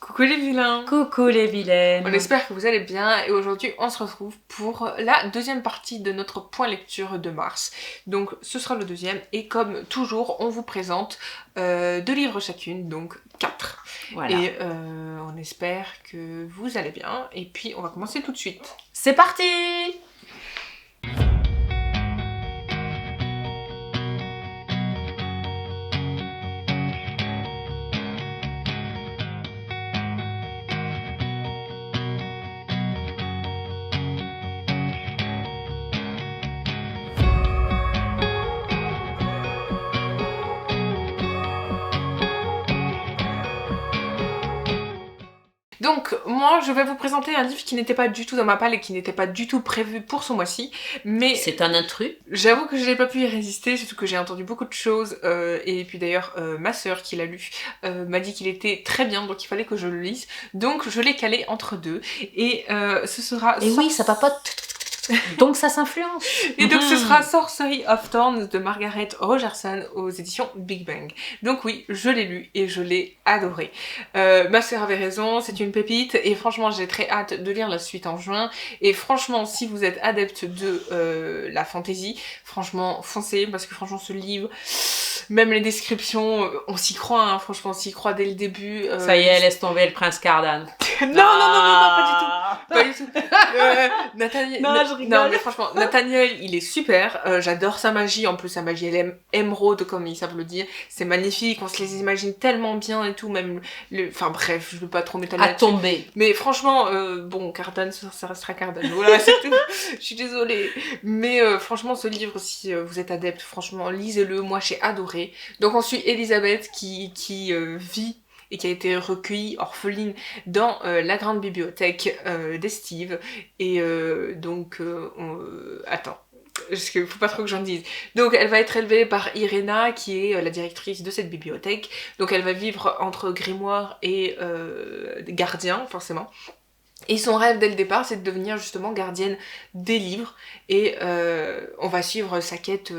Coucou les vilains. Coucou les vilaines. On espère que vous allez bien et aujourd'hui on se retrouve pour la deuxième partie de notre point lecture de mars. Donc ce sera le deuxième et comme toujours on vous présente 2 livres chacune, donc 4. Voilà. Et on espère que vous allez bien et puis on va commencer tout de suite. C'est parti. Donc moi je vais vous présenter un livre qui n'était pas du tout dans ma palle et qui n'était pas du tout prévu pour ce mois-ci, mais c'est un intrus. J'avoue que je n'ai pas pu y résister, surtout que j'ai entendu beaucoup de choses et puis d'ailleurs ma sœur qui l'a lu m'a dit qu'il était très bien, donc il fallait que je le lise, donc je l'ai calé entre deux et ce sera... Et oui, ça papote. Donc ça s'influence. Et donc ce sera Sorcery of Thorns de Margaret Rogerson aux éditions Big Bang. Donc oui, je l'ai lu et je l'ai adoré. Ma sœur avait raison, c'est une pépite et franchement j'ai très hâte de lire la suite en juin. Et franchement si vous êtes adepte de la fantasy, franchement foncez parce que franchement ce livre, même les descriptions, on s'y croit, hein, franchement on s'y croit dès le début. Ça y est, laisse tomber le prince Cardan. Non, pas du tout. Nathaniel, Non, je rigole. non mais franchement, Nathaniel il est super, j'adore sa magie, en plus sa magie elle est émeraude comme ils savent le dire, c'est magnifique, on se les imagine tellement bien et tout, même enfin bref, je veux pas trop m'étaler À là-dessus. tomber. Mais franchement, bon, Cardan, ça restera Cardan, voilà c'est tout, je suis désolée. Mais franchement ce livre, si vous êtes adepte, franchement lisez-le, moi j'ai adoré. Donc on suit Elisabeth qui vit et qui a été recueillie orpheline dans la grande bibliothèque d'Estive. Et attends, parce qu'il faut pas trop que j'en dise. Donc elle va être élevée par Irena, qui est la directrice de cette bibliothèque. Donc elle va vivre entre grimoire et gardien, forcément. Et son rêve dès le départ, c'est de devenir justement gardienne des livres. Et on va suivre sa quête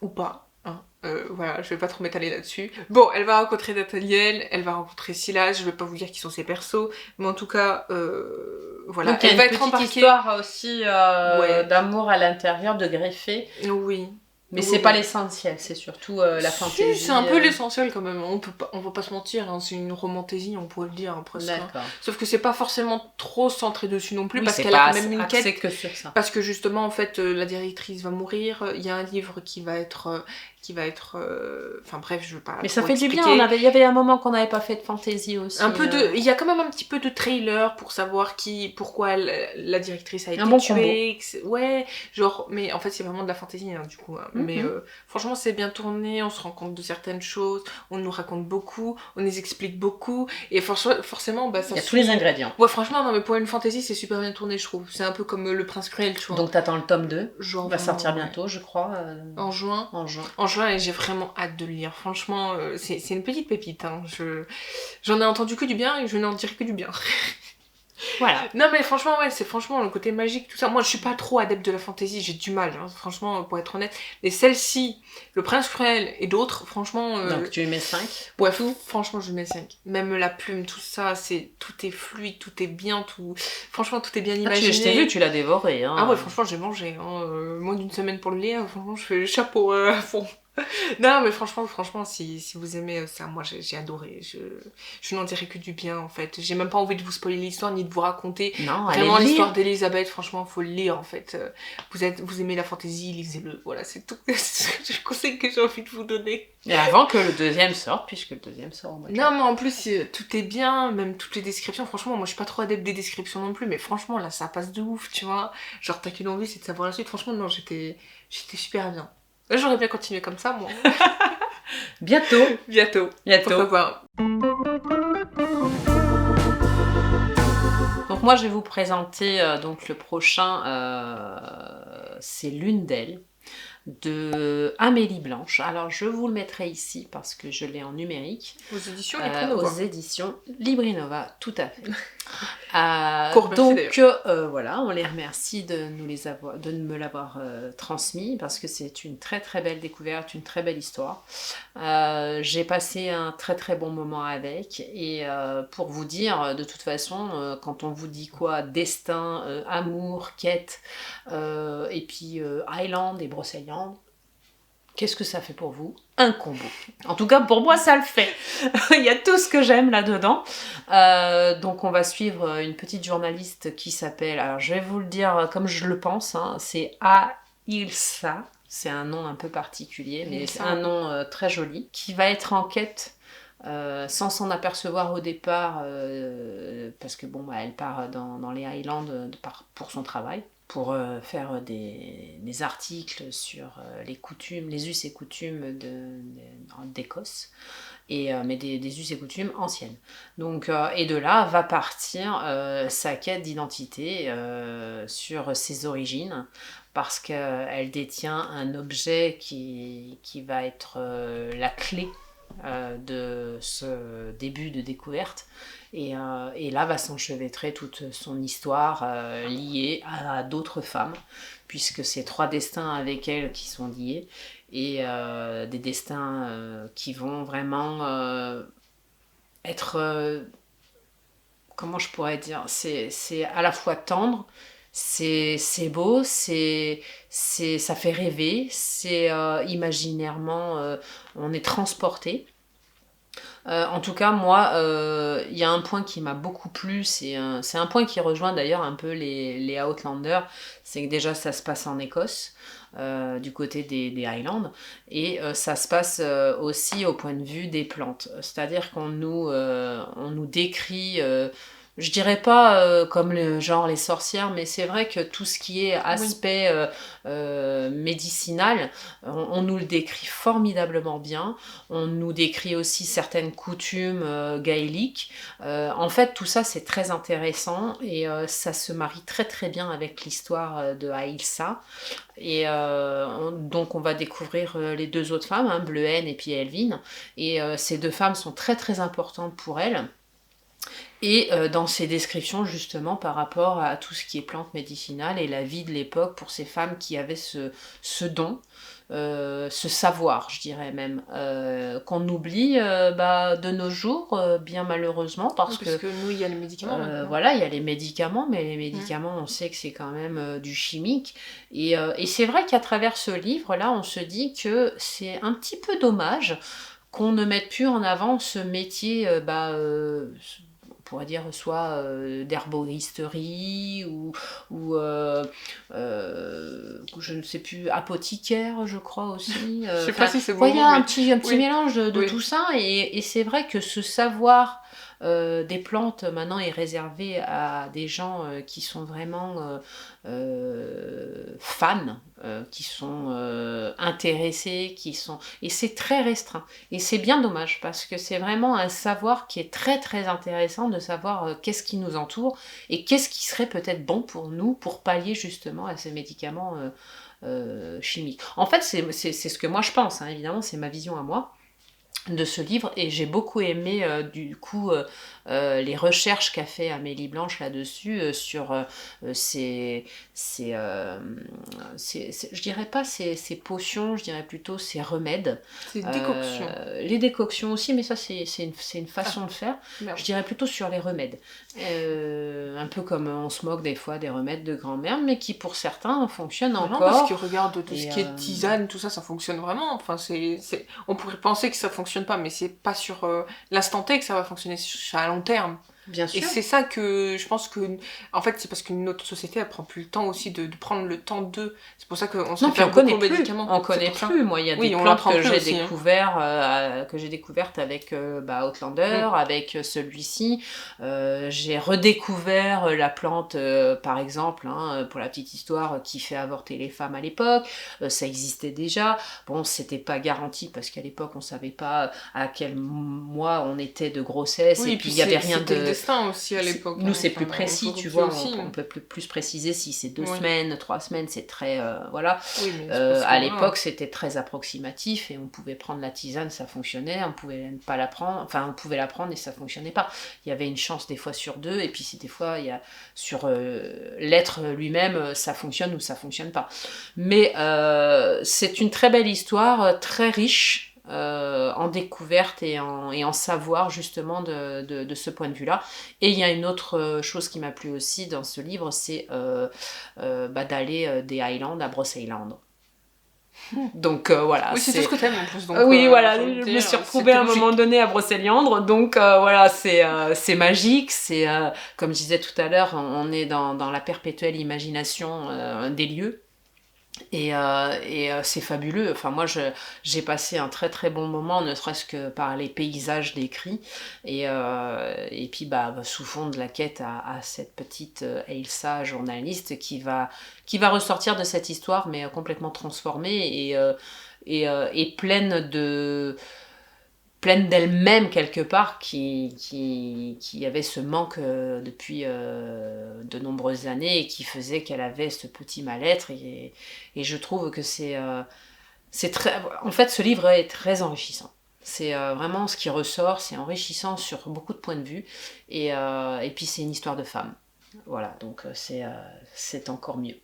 ou pas. Voilà, je vais pas trop m'étaler là-dessus. Bon, elle va rencontrer Nathaniel, elle va rencontrer Silas, je vais pas vous dire qui sont ses persos, mais en tout cas, voilà. Donc, elle va être embarquée. Petite histoire aussi ouais. d'amour à l'intérieur, de greffer. Oui. Mais c'est pas l'essentiel, c'est surtout la fantaisie. C'est un peu l'essentiel quand même, on va pas se mentir, hein, c'est une romantaisie, on pourrait le dire hein, presque. D'accord. Sauf que c'est pas forcément trop centré dessus non plus, oui, parce qu'elle a quand même une quête. Que sur ça. Parce que justement, en fait, la directrice va mourir, il y a un livre qui va être... Enfin bref, je veux pas. Mais ça trop fait expliquer. du bien, il y avait un moment qu'on n'avait pas fait de fantaisie aussi. Il y a quand même un petit peu de trailer pour savoir pourquoi la directrice a été tuée. Ouais, genre, mais en fait c'est vraiment de la fantaisie hein, du coup. Hein. Mais franchement c'est bien tourné, on se rend compte de certaines choses, on nous raconte beaucoup, on nous explique beaucoup, et forcément bah ça. Il y a tous les ingrédients. Ouais, franchement, non mais pour une fantaisie c'est super bien tourné je trouve. C'est un peu comme Le Prince Cruel, tu vois. Donc t'attends le tome 2, genre, va sortir bientôt je crois. En juin. En juin et j'ai vraiment hâte de le lire. Franchement, c'est une petite pépite. Hein. J'en ai entendu que du bien et je n'en dirai que du bien. Voilà. Non mais franchement ouais, c'est franchement le côté magique tout ça. Moi je suis pas trop adepte de la fantaisie, j'ai du mal hein, franchement pour être honnête. Mais celle-ci, Le Prince Cruel et d'autres, franchement donc tu lui mets 5. Ouais, franchement je lui mets 5. Même la plume, tout ça, tout est fluide, tout est bien, tout franchement tout est bien imaginé. Je t'ai vu, tu l'as dévoré hein. Ah ouais, franchement j'ai mangé hein. Moins d'une semaine pour le lire, franchement je fais le chapeau à fond. Non mais franchement si vous aimez ça, moi j'ai adoré, je n'en dirai que du bien en fait, j'ai même pas envie de vous spoiler l'histoire ni de vous raconter vraiment l'histoire d'Elisabeth, franchement faut le lire en fait, vous aimez la fantaisie, lisez-le, voilà c'est tout c'est le conseil que j'ai envie de vous donner. Et avant que le deuxième sorte, puisque le deuxième sort non mais en plus tout est bien, même toutes les descriptions, franchement moi je suis pas trop adepte des descriptions non plus, mais franchement là ça passe de ouf tu vois, genre t'as qu'une envie c'est de savoir la suite, franchement non j'étais super bien. J'aurais bien continué comme ça, moi. Bientôt. Pourquoi pas. Donc moi, je vais vous présenter donc le prochain, c'est L'une d'elles, de Amélie Blanche. Alors, je vous le mettrai ici parce que je l'ai en numérique. Aux éditions Librinova. Aux éditions Librinova, tout à fait. Donc voilà, on les remercie de me l'avoir transmis parce que c'est une très très belle découverte, une très belle histoire. J'ai passé un très très bon moment avec et pour vous dire, de toute façon, quand on vous dit quoi, destin, amour, quête, et puis Island et Brocéliande, qu'est-ce que ça fait pour vous? Un combo. En tout cas, pour moi, ça le fait. Il y a tout ce que j'aime là-dedans. Donc, on va suivre une petite journaliste qui s'appelle, alors je vais vous le dire comme je le pense, hein, c'est Ailsa. C'est un nom un peu particulier, mais c'est un nom très joli, qui va être en quête sans s'en apercevoir au départ, parce que bon, elle part dans les Highlands pour son travail, pour faire des articles sur les coutumes, les us et coutumes d'Écosse, mais des us et coutumes anciennes. Donc, et de là va partir sa quête d'identité sur ses origines, parce qu'elle détient un objet qui va être la clé de ce début de découverte. Et là va s'enchevêtrer toute son histoire liée à d'autres femmes, puisque c'est 3 destins avec elle qui sont liés, et des destins qui vont vraiment être... comment je pourrais dire, c'est à la fois tendre, c'est beau, ça fait rêver, c'est imaginairement, on est transporté. En tout cas, moi, il y a un point qui m'a beaucoup plu, c'est un point qui rejoint d'ailleurs un peu les Outlanders, c'est que déjà ça se passe en Écosse, du côté des Highlands, et ça se passe aussi au point de vue des plantes. C'est-à-dire qu'on nous décrit... je dirais pas comme genre les sorcières, mais c'est vrai que tout ce qui est aspect médicinal, on nous le décrit formidablement bien. On nous décrit aussi certaines coutumes gaéliques. En fait, tout ça, c'est très intéressant et ça se marie très très bien avec l'histoire de Ailsa. Et donc on va découvrir les 2 autres femmes, hein, Bleuhen et puis Elvin. Et ces 2 femmes sont très très importantes pour elle. Et dans ces descriptions justement par rapport à tout ce qui est plantes médicinales et la vie de l'époque pour ces femmes qui avaient ce don, ce savoir, je dirais même, qu'on oublie de nos jours, bien malheureusement, parce que nous, il y a les médicaments. Voilà, il y a les médicaments, mais les médicaments, on sait que c'est quand même du chimique. Et c'est vrai qu'à travers ce livre-là, on se dit que c'est un petit peu dommage qu'on ne mette plus en avant ce métier, on pourrait dire soit d'herboristerie ou je ne sais plus, apothicaire, je crois aussi. Je sais pas si c'est bon. Il y a un petit oui. mélange de tout ça, et c'est vrai que ce savoir des plantes maintenant est réservé à des gens qui sont vraiment fans, qui sont intéressés, et c'est très restreint. Et c'est bien dommage parce que c'est vraiment un savoir qui est très très intéressant de savoir qu'est-ce qui nous entoure et qu'est-ce qui serait peut-être bon pour nous pour pallier justement à ces médicaments chimiques. En fait, c'est ce que moi je pense, hein, évidemment, c'est ma vision à moi de ce livre, et j'ai beaucoup aimé du coup les recherches qu'a fait Amélie Blanche là-dessus sur je dirais pas ces potions, je dirais plutôt ces remèdes. Ces décoctions. Les décoctions aussi, mais ça c'est une façon de faire. Merde. Je dirais plutôt sur les remèdes. Un peu comme on se moque des fois des remèdes de grand-mère, mais qui pour certains fonctionnent encore. Non, parce que regarde, tout ce qui est tisane, tout ça, ça fonctionne vraiment. Enfin, on pourrait penser que ça fonctionne pas, mais c'est pas sur l'instant T que ça va fonctionner, c'est à long terme. Bien sûr. Et c'est ça que je pense que, en fait, c'est parce que notre société, elle prend plus le temps aussi de prendre le temps de. C'est pour ça qu'on se réfère beaucoup aux médicaments. On connaît plus. Moi, il y a des plantes que j'ai découvertes avec Outlander, avec celui-ci. J'ai redécouvert la plante, par exemple, hein, pour la petite histoire, qui fait avorter les femmes à l'époque. Ça existait déjà. Bon, c'était pas garanti parce qu'à l'époque, on savait pas à quel mois on était de grossesse, et puis il y avait rien de clandestin aussi à l'époque. Nous, c'est plus précis, tu vois, aussi, on peut plus préciser si c'est 2 Ouais. semaines, 3 semaines, c'est très... voilà. Oui, mais c'est parce que, À voilà. l'époque, c'était très approximatif et on pouvait prendre la tisane, ça fonctionnait, on pouvait ne pas la prendre, enfin, on pouvait la prendre et ça fonctionnait pas. Il y avait une chance des fois sur 2, et puis si des fois, il y a sur l'être lui-même, ça fonctionne ou ça fonctionne pas. Mais c'est une très belle histoire, très riche, en découverte et en savoir justement de ce point de vue-là. Et il y a une autre chose qui m'a plu aussi dans ce livre, c'est d'aller des Highlands à Bros Island. Donc voilà. Oui, c'est tout ce que t'aimes en plus. Donc, oui, voilà, j'ai envie de je me dire, suis retrouvée à un c'était moment logique. donné à Brocéliande, donc voilà, c'est magique, c'est comme je disais tout à l'heure, on est dans la perpétuelle imagination des lieux. Et c'est fabuleux. Enfin, moi, j'ai passé un très très bon moment, ne serait-ce que par les paysages décrits. Et puis, sous fond de la quête à cette petite Ailsa, journaliste, qui va ressortir de cette histoire, mais complètement transformée et pleine d'elle-même quelque part, qui avait ce manque depuis de nombreuses années et qui faisait qu'elle avait ce petit mal-être. Et je trouve que c'est très... En fait, ce livre est très enrichissant. C'est vraiment ce qui ressort, c'est enrichissant sur beaucoup de points de vue. Et puis c'est une histoire de femme. Voilà, donc c'est encore mieux.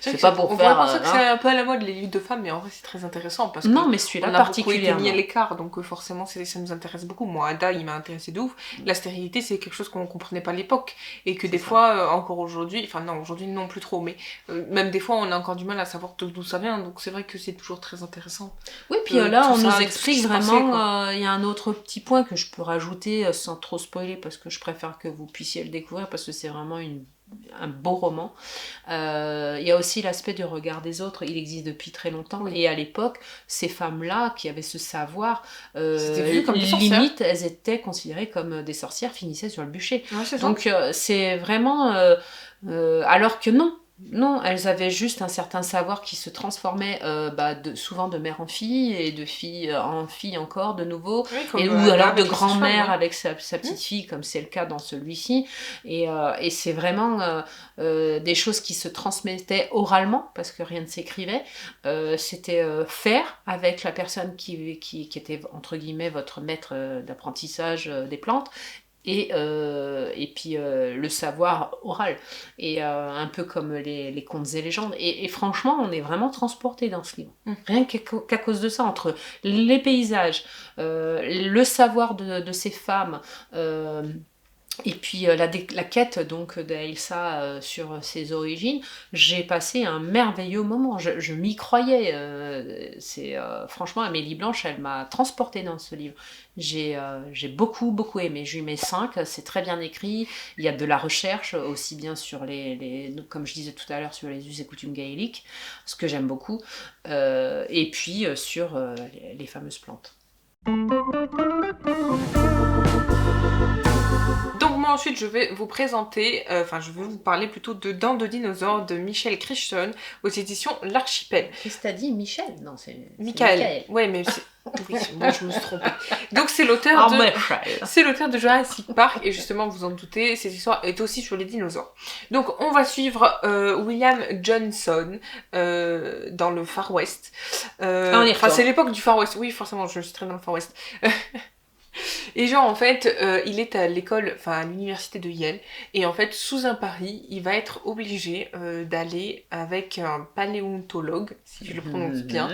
C'est pas pour on faire... pourrait penser que c'est un peu à la mode les livres de femmes, mais en vrai c'est très intéressant parce que non, mais celui-là on a beaucoup été particulièrement. mis à l'écart, donc forcément ça nous intéresse beaucoup. Moi, Ada, il m'a intéressé de ouf. La stérilité, c'est quelque chose qu'on comprenait pas à l'époque et que des fois, encore aujourd'hui, enfin non, aujourd'hui non plus trop, mais même des fois on a encore du mal à savoir d'où ça vient, donc c'est vrai que c'est toujours très intéressant. Oui, puis là, on tout ça, nous tout ce explique qui se passait, vraiment. quoi. Il y a un autre petit point que je peux rajouter sans trop spoiler, parce que je préfère que vous puissiez le découvrir, parce que c'est vraiment un beau roman. Il y a aussi l'aspect du regard des autres. Il existe depuis très longtemps. Oui. Et à l'époque, ces femmes-là qui avaient ce savoir, C'était vu comme des sorcières. limite, elles étaient considérées comme des sorcières, finissaient sur le bûcher. Ouais, c'est ça. Donc c'est vraiment... alors que non. Non, elles avaient juste un certain savoir qui se transformait souvent de mère en fille et de fille en fille encore de nouveau, Oui, comme, ou alors avec de les grand-mère sages-femmes, ouais. avec sa petite fille, comme c'est le cas dans celui-ci. Et c'est vraiment des choses qui se transmettaient oralement, parce que rien ne s'écrivait. C'était faire avec la personne qui était, entre guillemets, votre maître d'apprentissage des plantes. Et puis le savoir oral, et un peu comme les contes et légendes, et franchement on est vraiment transporté dans ce livre, rien qu'à cause de ça, entre les paysages, le savoir de ces femmes, et puis la quête donc d'Ailsa sur ses origines. J'ai passé un merveilleux moment, je m'y croyais. Franchement, Amélie Blanche, elle m'a transportée dans ce livre. J'ai beaucoup beaucoup aimé. Je lui mets 5, c'est très bien écrit. Il y a de la recherche aussi bien sur comme je disais tout à l'heure, sur les us et coutumes gaéliques, ce que j'aime beaucoup, et puis sur les fameuses plantes. Donc moi ensuite je vais vous présenter, je vais vous parler plutôt de Dents de dinosaures de Michel Crichton aux éditions L'Archipel. Qu'est-ce que t'as dit, Michel? Non, c'est Michael. Ouais, mais oui, moi je me suis trompée. Donc c'est l'auteur de Jurassic Park, et justement vous en doutez, cette histoire est aussi sur les dinosaures. Donc on va suivre William Johnson dans le Far West. C'est l'époque du Far West. Oui, forcément, je suis très dans le Far West. Et genre en fait il est à l'école, enfin à l'université de Yale, et en fait sous un pari il va être obligé d'aller avec un paléontologue, si je le prononce bien,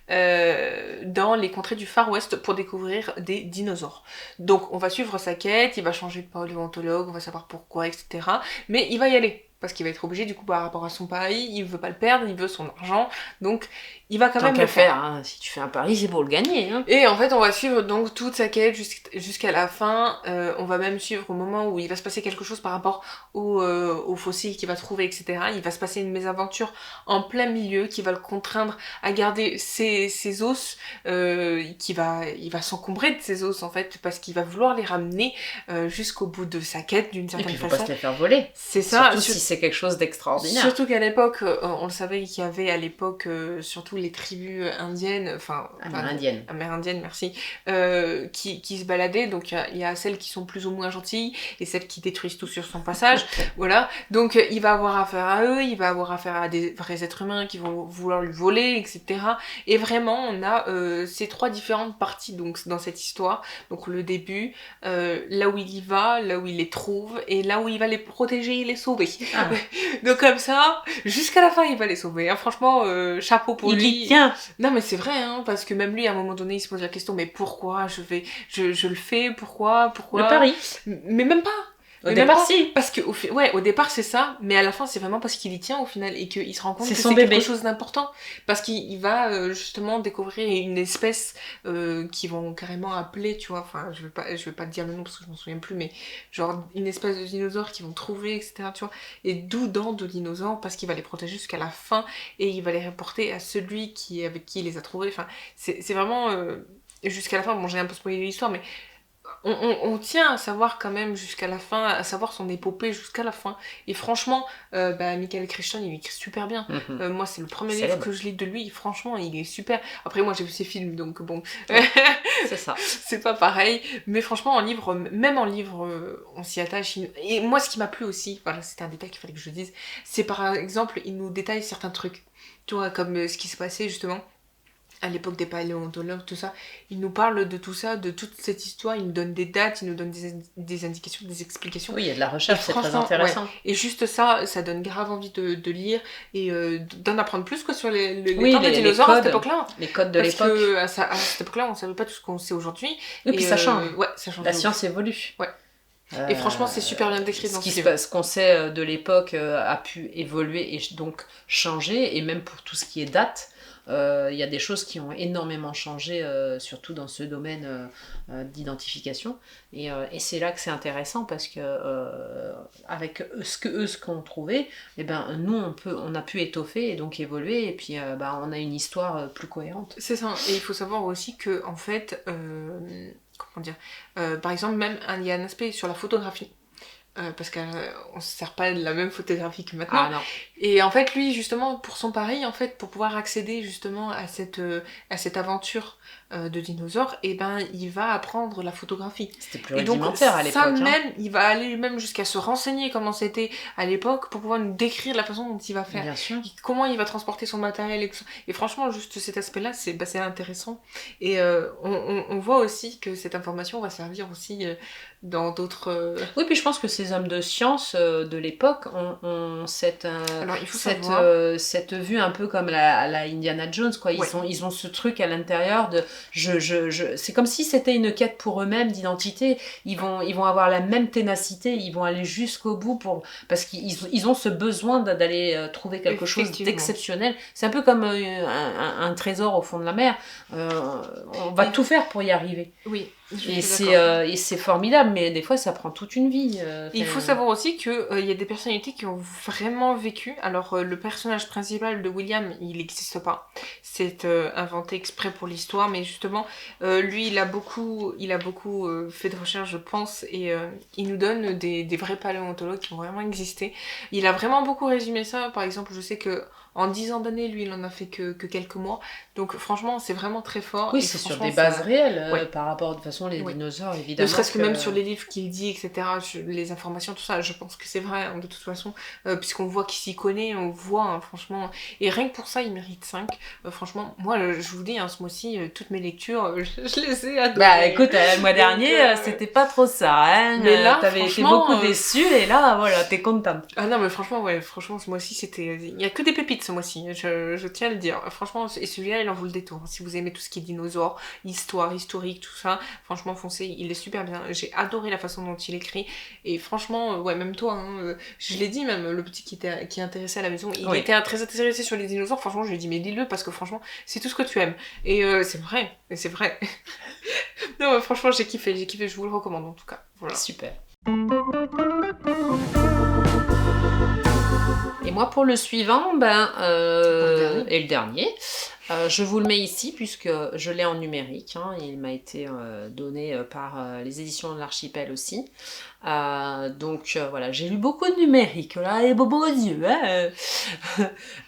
dans les contrées du Far West pour découvrir des dinosaures. Donc on va suivre sa quête, il va changer de paléontologue, on va savoir pourquoi, etc. Mais il va y aller, parce qu'il va être obligé du coup par rapport à son pari, il veut pas le perdre, il veut son argent, donc il va quand même le faire. Hein. Si tu fais un pari, c'est pour le gagner. Hein. Et en fait on va suivre donc toute sa quête jusqu'à la fin. On va même suivre au moment où il va se passer quelque chose par rapport aux fossiles qu'il va trouver, etc. Il va se passer une mésaventure en plein milieu qui va le contraindre à garder ses os, il va s'encombrer de ses os en fait, parce qu'il va vouloir les ramener jusqu'au bout de sa quête d'une certaine façon. Et puis il faut pas se les faire voler. C'est ça. Surtout si c'est quelque chose d'extraordinaire. Surtout qu'à l'époque, on le savait qu'il y avait à l'époque surtout les tribus indiennes, amérindiennes, merci, qui se baladaient. Donc il y a celles qui sont plus ou moins gentilles et celles qui détruisent tout sur son passage. Voilà. Donc il va avoir affaire à eux, il va avoir affaire à des vrais êtres humains qui vont vouloir lui voler, etc. Et vraiment, on a ces 3 différentes parties donc dans cette histoire. Donc le début, là où il y va, là où il les trouve et là où il va les protéger et les sauver. Ah. Donc comme ça, jusqu'à la fin, il va les sauver. Hein. Franchement, chapeau pour lui. Il y tient. Non mais c'est vrai, hein, parce que même lui, à un moment donné, il se pose la question, mais pourquoi je le fais, pourquoi Le pari. Mais même pas. Au départ, si. Parce que au départ c'est ça, mais à la fin c'est vraiment parce qu'il y tient au final et qu'il se rend compte que c'est bébé. quelque chose d'important. Parce qu'il va justement découvrir une espèce qu'ils vont carrément appeler, tu vois, enfin je vais pas te dire le nom parce que je m'en souviens plus, mais genre une espèce de dinosaure qu'ils vont trouver, etc. Tu vois, et d'où dents de dinosaures parce qu'il va les protéger jusqu'à la fin et il va les reporter à celui avec qui il les a trouvés. Enfin, c'est vraiment jusqu'à la fin. Bon, j'ai un peu spoilé l'histoire, mais on tient à savoir quand même jusqu'à la fin, à savoir son épopée jusqu'à la fin. Et franchement, Michael Crichton, il écrit super bien. Moi, c'est le premier livre que je lis de lui. Franchement, il est super. Après, moi, j'ai vu ses films, donc bon. C'est ça. C'est pas pareil. Mais franchement, même en livre, on s'y attache. Et moi, ce qui m'a plu aussi, voilà, c'était un détail qu'il fallait que je dise, c'est par exemple, il nous détaille certains trucs. Tu vois, comme ce qui se passait justement à l'époque des paléontologues, tout ça, il nous parle de tout ça, de toute cette histoire, il nous donne des dates, il nous donne des indications, des explications. Oui, il y a de la recherche, c'est très intéressant. Ouais. Et juste ça donne grave envie de lire et d'en apprendre plus quoi, sur les temps des dinosaures à cette époque-là. Les codes de l'époque. Parce qu'à cette époque-là, on savait pas tout ce qu'on sait aujourd'hui. Et puis ça change. Ouais, ça change. La science évolue. Ouais. Et franchement, c'est super bien décrit dans ce livre. Ce qu'on sait de l'époque a pu évoluer et donc changer, et même pour tout ce qui est date, il y a des choses qui ont énormément changé, surtout dans ce domaine d'identification. Et c'est là que c'est intéressant parce que avec ce qu'on trouvait, eh ben, nous on a pu étoffer et donc évoluer, et puis on a une histoire plus cohérente. C'est ça. Et il faut savoir aussi que en fait, comment dire, par exemple, même il y a un aspect sur la photographie. Parce qu'on ne se sert pas de la même photographie que maintenant. Ah non. Et en fait, lui, justement, pour son pari, en fait, pour pouvoir accéder justement à cette aventure de dinosaures, et ben, il va apprendre la photographie. C'était plus rudimentaire à l'époque. Ça même, il va aller même jusqu'à se renseigner comment c'était à l'époque pour pouvoir nous décrire la façon dont il va faire. Bien sûr. Comment il va transporter son matériel et tout ça. Et franchement, juste cet aspect-là, c'est intéressant. Et on voit aussi que cette information va servir aussi dans d'autres... Oui, puis je pense que ces hommes de science de l'époque ont cette vue un peu comme la Indiana Jones, quoi. Ils ont ce truc à l'intérieur de... C'est comme si c'était une quête pour eux-mêmes d'identité. Ils vont avoir la même ténacité, ils vont aller jusqu'au bout parce qu'ils ont ce besoin d'aller trouver quelque chose d'exceptionnel. C'est un peu comme un trésor au fond de la mer. On va tout faire pour y arriver. Oui. Et c'est formidable, mais des fois ça prend toute une vie. Il faut savoir aussi qu'il y a des personnalités qui ont vraiment vécu. Alors le personnage principal de William, il n'existe pas. C'est inventé exprès pour l'histoire, mais justement, lui il a beaucoup fait de recherches, je pense, et il nous donne des vrais paléontologues qui ont vraiment existé. Il a vraiment beaucoup résumé ça. Par exemple, je sais que en 10 ans d'années, lui, il en a fait que quelques mois. Donc, franchement, c'est vraiment très fort. Oui, et c'est sur des bases réelles, par rapport, de toute façon, les dinosaures, évidemment. Ne serait-ce que même sur les livres qu'il dit, etc., les informations, tout ça, je pense que c'est vrai, hein, de toute façon, puisqu'on voit qu'il s'y connaît, on voit, hein, franchement. Et rien que pour ça, il mérite 5. Franchement, moi, je vous dis, hein, ce mois-ci, toutes mes lectures, je les ai adorées. Bah, écoute, le mois dernier, c'était pas trop ça, hein. Mais là, t'avais été beaucoup déçue, et là, voilà, t'es contente. Ah non, mais franchement, ce mois-ci, c'était... Il y a que des pépites, ce mois-ci, je tiens à le dire. Franchement, et celui-là, il en vaut le détour. Si vous aimez tout ce qui est dinosaures, histoire, historique, tout ça, franchement, foncez, il est super bien. J'ai adoré la façon dont il écrit. Et franchement, même toi, hein, je l'ai dit, même le petit qui est intéressé à la maison, il était très intéressé sur les dinosaures. Franchement, je lui ai dit, mais lis-le parce que franchement, c'est tout ce que tu aimes. Et c'est vrai. Non, franchement, j'ai kiffé, je vous le recommande en tout cas. Voilà. Super. Et moi, pour le suivant, et le dernier, Je vous le mets ici puisque je l'ai en numérique. Hein. Il m'a été donné par les éditions de l'Archipel aussi. Donc voilà, j'ai lu beaucoup de numérique là, et bobo aux yeux. Hein.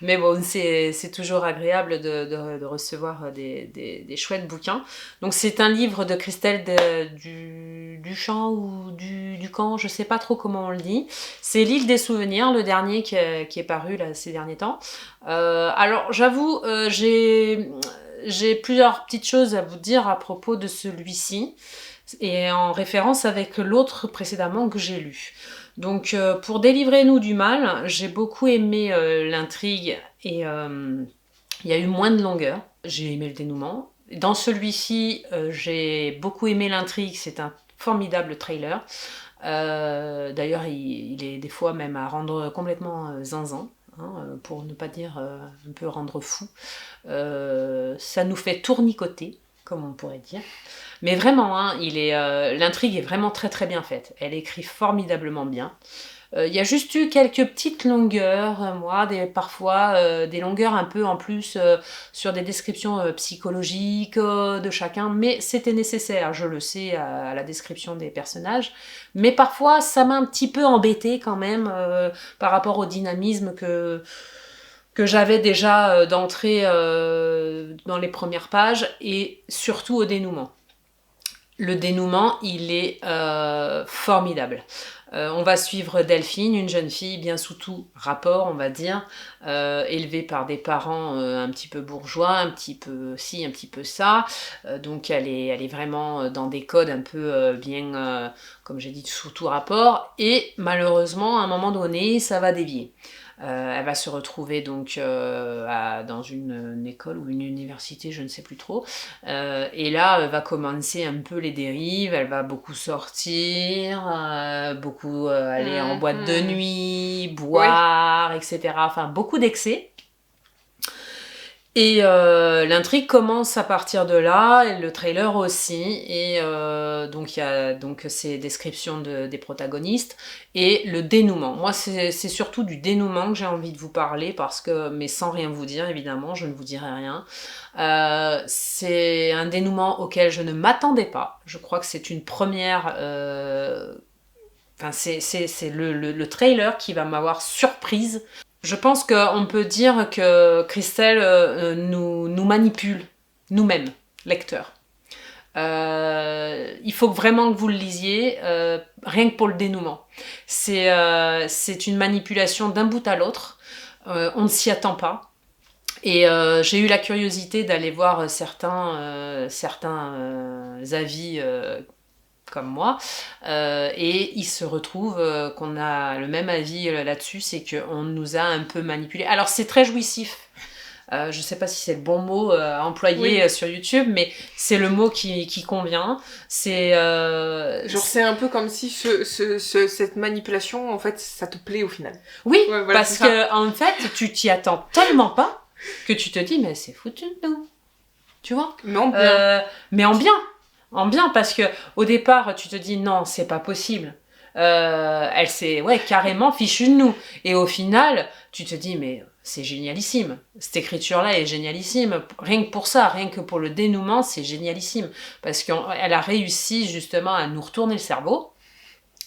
Mais bon, c'est toujours agréable de recevoir des chouettes bouquins. Donc c'est un livre de Christelle Duchamp ou Ducamp, je sais pas trop comment on le dit. C'est L'île des souvenirs, le dernier qui est paru là, ces derniers temps. Alors j'avoue, j'ai plusieurs petites choses à vous dire à propos de celui-ci et en référence avec l'autre précédemment que j'ai lu. Donc pour Délivrez-nous du mal, j'ai beaucoup aimé l'intrigue et il y a eu moins de longueur. J'ai aimé le dénouement. Dans celui-ci, j'ai beaucoup aimé l'intrigue, c'est un formidable trailer. D'ailleurs, il est des fois même à rendre complètement zinzin. Hein, pour ne pas dire un peu rendre fou. Ça nous fait tournicoter, comme on pourrait dire. Mais vraiment, hein, l'intrigue est vraiment très très bien faite. Elle écrit formidablement bien. Il y a juste eu quelques petites longueurs, parfois des longueurs un peu en plus sur des descriptions psychologiques de chacun, mais c'était nécessaire, je le sais, à la description des personnages. Mais parfois, ça m'a un petit peu embêtée quand même par rapport au dynamisme que j'avais déjà d'entrée dans les premières pages et surtout au dénouement. Le dénouement, il est formidable. On va suivre Delphine, une jeune fille bien sous tout rapport, on va dire, élevée par des parents un petit peu bourgeois, un petit peu ci, un petit peu ça. Donc elle est vraiment dans des codes un peu bien, comme j'ai dit, sous tout rapport. Et malheureusement, à un moment donné, ça va dévier. Elle va se retrouver donc dans une école ou une université, je ne sais plus trop. Et là, va commencer un peu les dérives. Elle va beaucoup sortir, beaucoup aller en boîte de nuit, boire, oui. Etc. Enfin, beaucoup d'excès. Et l'intrigue commence à partir de là, et le trailer aussi, et donc il y a donc ces descriptions des protagonistes et le dénouement. Moi, c'est surtout du dénouement que j'ai envie de vous parler mais sans rien vous dire évidemment, je ne vous dirai rien. C'est un dénouement auquel je ne m'attendais pas. Je crois que c'est une première. Enfin, c'est le trailer qui va m'avoir surprise. Je pense qu'on peut dire que Christelle nous manipule, nous-mêmes, lecteurs. Il faut vraiment que vous le lisiez, rien que pour le dénouement. C'est une manipulation d'un bout à l'autre, on ne s'y attend pas. Et j'ai eu la curiosité d'aller voir certains avis comme moi, et il se retrouve qu'on a le même avis là-dessus, c'est qu'on nous a un peu manipulés. Alors c'est très jouissif, je sais pas si c'est le bon mot à employer sur YouTube, mais c'est le mot qui convient. C'est genre c'est un peu comme si cette manipulation, en fait, ça te plaît au final. Oui, voilà, parce que en fait, tu t'y attends tellement pas que tu te dis mais c'est foutu de nous, tu vois. Mais en bien. Mais en bien. En bien, parce que au départ, tu te dis non, c'est pas possible. Elle s'est carrément fichue de nous. Et au final, tu te dis mais c'est génialissime. Cette écriture-là est génialissime. Rien que pour ça, rien que pour le dénouement, c'est génialissime. Parce qu'elle a réussi justement à nous retourner le cerveau.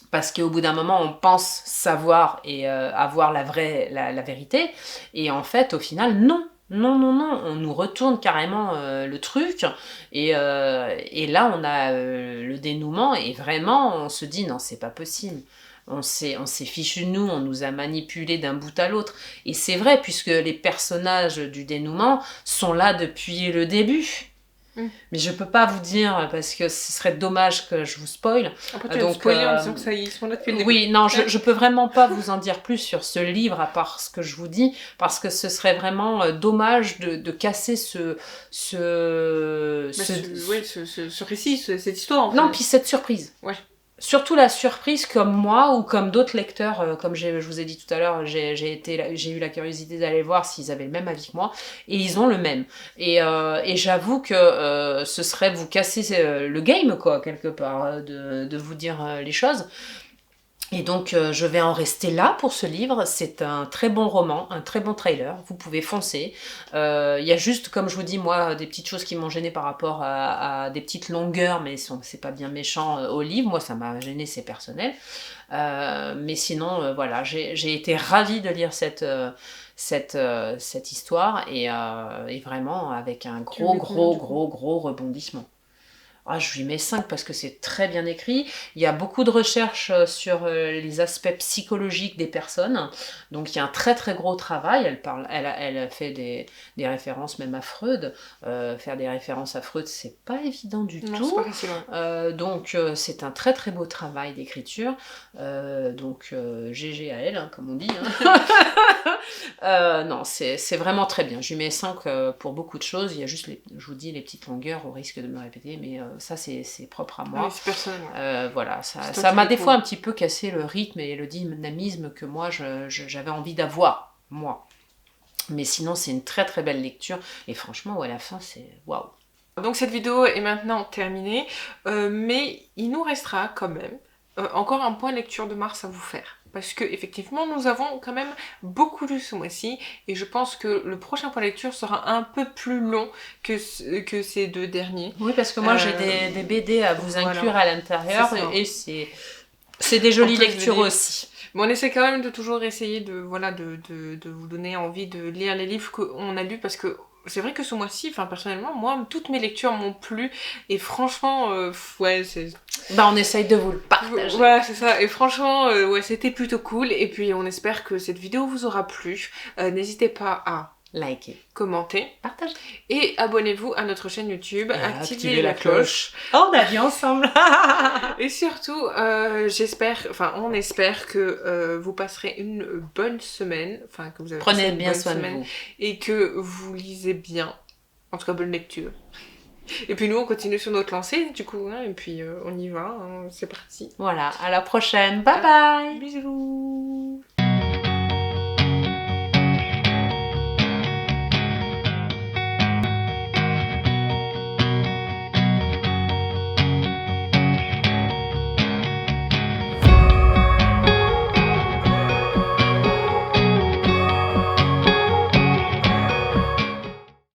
Parce qu'au bout d'un moment, on pense savoir et avoir la vérité. Et en fait, au final, non. Non, on nous retourne carrément le truc et là on a le dénouement et vraiment on se dit non c'est pas possible, on s'est fichu de nous, on nous a manipulés d'un bout à l'autre et c'est vrai puisque les personnages du dénouement sont là depuis le début. Mais je peux pas vous dire parce que ce serait dommage que je vous spoil. Après, tu vas spoiler en disant que ça, ils sont là depuis le début. Oui, non, je peux vraiment pas vous en dire plus sur ce livre à part ce que je vous dis parce que ce serait vraiment dommage de casser ce récit, cette histoire. En fait. Non, puis cette surprise. Ouais. Surtout la surprise comme moi ou comme d'autres lecteurs, comme je vous ai dit tout à l'heure, j'ai eu la curiosité d'aller voir s'ils avaient le même avis que moi, et ils ont le même. Et j'avoue que ce serait vous casser le game, quoi, quelque part, de vous dire les choses. Et donc, je vais en rester là pour ce livre. C'est un très bon roman, un très bon trailer. Vous pouvez foncer. Il y a juste, comme je vous dis, moi, des petites choses qui m'ont gêné par rapport à des petites longueurs, mais c'est pas bien méchant au livre. Moi, ça m'a gêné, c'est personnel. Mais sinon, voilà, j'ai été ravie de lire cette histoire et vraiment avec un gros rebondissement. Ah, je lui mets 5 parce que c'est très bien écrit. Il y a beaucoup de recherches sur les aspects psychologiques des personnes. Donc il y a un très gros travail. Elle a fait des références même à Freud. Faire des références à Freud, c'est pas évident du Non, tout. c'est pas facile. Donc c'est un très beau travail d'écriture. Donc GG à elle, hein, comme on dit. Hein. Non, c'est vraiment très bien. Je lui mets 5 pour beaucoup de choses. Il y a juste, je vous dis, les petites longueurs au risque de me répéter, mais ça c'est propre à moi. Oui, c'est personnel. Voilà, ça m'a des fois un petit peu cassé le rythme et le dynamisme que moi j'avais envie d'avoir, moi. Mais sinon, c'est une très belle lecture. Et franchement, à la fin, c'est waouh. Donc cette vidéo est maintenant terminée, mais il nous restera quand même encore un point lecture de mars à vous faire. Parce que effectivement, nous avons quand même beaucoup lu ce mois-ci, et je pense que le prochain point lecture sera un peu plus long que ces 2 derniers. Oui, parce que moi j'ai des BD à vous inclure voilà, à l'intérieur, et c'est des jolies lectures aussi. Mais on essaie quand même de toujours essayer de vous donner envie de lire les livres qu'on a lus, parce que c'est vrai que ce mois-ci, personnellement, moi, toutes mes lectures m'ont plu, et franchement, ouais, c'est... Bah, on essaye de vous le partager. Ouais, c'est ça, et franchement, ouais, c'était plutôt cool, et puis on espère que cette vidéo vous aura plu. N'hésitez pas à liker, commenter, partager, et abonnez-vous à notre chaîne YouTube, activez la cloche. On a dit ensemble. Et surtout, on espère que vous passerez une bonne semaine, que vous avez prenez bien soin de vous, et que vous lisez bien, en tout cas bonne lecture. Et puis nous on continue sur notre lancée du coup, hein, et puis on y va, hein, c'est parti. Voilà, à la prochaine, bye bye. Bisous.